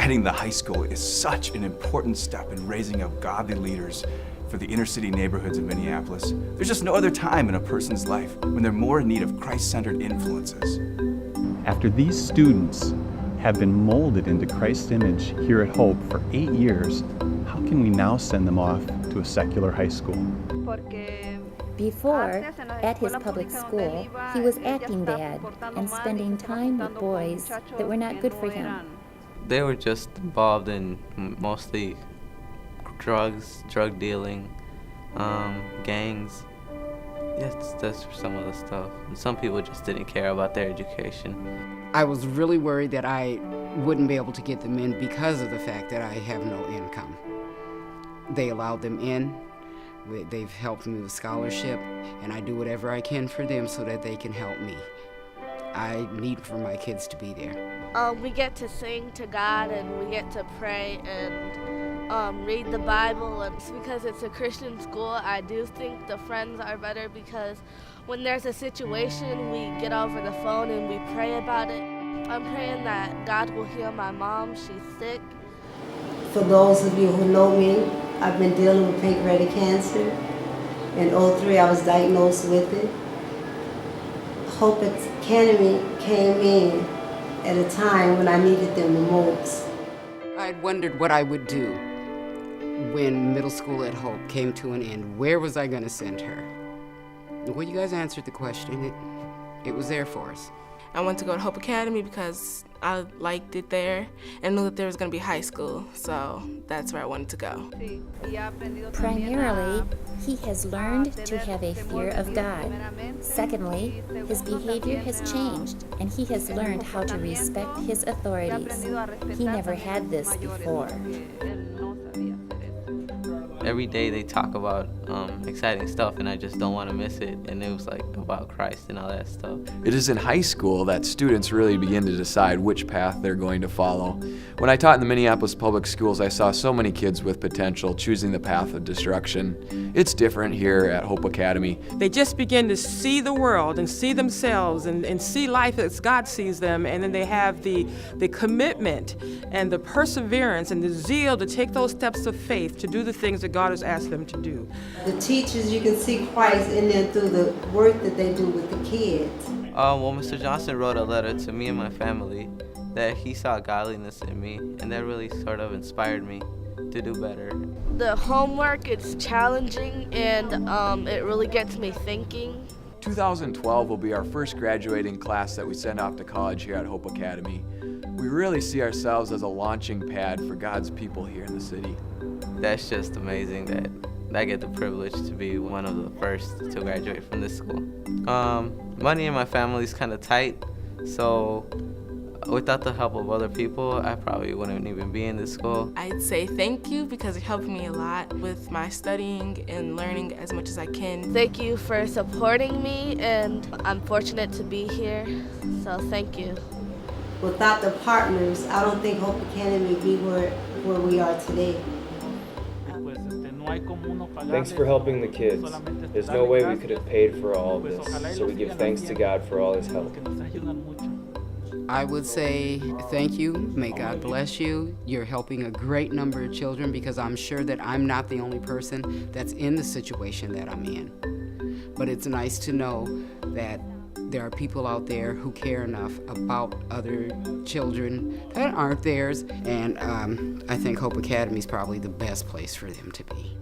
Adding the high school is such an important step in raising up godly leaders for the inner city neighborhoods of Minneapolis. There's just no other time in a person's life when they're more in need of Christ-centered influences. After these students have been molded into Christ's image here at Hope for 8 years, how can we now send them off to a secular high school? Before, at his public school, he was acting bad and spending time with boys that were not good for him. They were just involved in mostly drugs, drug dealing, gangs. Yes, that's some of the stuff. And some people just didn't care about their education. I was really worried that I wouldn't be able to get them in because of the fact that I have no income. They allowed them in. They've helped me with scholarship, and I do whatever I can for them so that they can help me. I need for my kids to be there. We get to sing to God, and we get to pray and read the Bible, and because it's a Christian school, I do think the friends are better because when there's a situation, we get over the phone and we pray about it. I'm praying that God will heal my mom. She's sick. For those of you who know me, I've been dealing with pancreatic cancer. In 2003, I was diagnosed with it. Hope Academy came in at a time when I needed them the most. I'd wondered what I would do when middle school at Hope came to an end. Where was I going to send her? Well, you guys answered the question. It was there for us. I went to go to Hope Academy because I liked it there and knew that there was going to be high school, so that's where I wanted to go. Primarily, he has learned to have a fear of God. Secondly, his behavior has changed, and he has learned how to respect his authorities. He never had this before. Every day they talk about exciting stuff, and I just don't want to miss it. And it was like about Christ and all that stuff. It is in high school that students really begin to decide which path they're going to follow. When I taught in the Minneapolis public schools, I saw so many kids with potential choosing the path of destruction. It's different here at Hope Academy. They just begin to see the world and see themselves and see life as God sees them, and then they have the commitment and the perseverance and the zeal to take those steps of faith to do the things that God has asked them to do. The teachers, you can see Christ in them through the work that they do with the kids. Well, Mr. Johnson wrote a letter to me and my family that he saw godliness in me, and that really sort of inspired me to do better. The homework is challenging, and it really gets me thinking. 2012 will be our first graduating class that we send off to college here at Hope Academy. We really see ourselves as a launching pad for God's people here in the city. That's just amazing that I get the privilege to be one of the first to graduate from this school. Money in my family is kind of tight, so without the help of other people, I probably wouldn't even be in this school. I'd say thank you because it helped me a lot with my studying and learning as much as I can. Thank you for supporting me, and I'm fortunate to be here, so thank you. Without the partners, I don't think Hope Academy would be where we are today. Thanks for helping the kids. There's no way we could have paid for all of this, so we give thanks to God for all his help. I would say thank you. May God bless you. You're helping a great number of children because I'm sure that I'm not the only person that's in the situation that I'm in. But it's nice to know that there are people out there who care enough about other children that aren't theirs, and I think Hope Academy is probably the best place for them to be.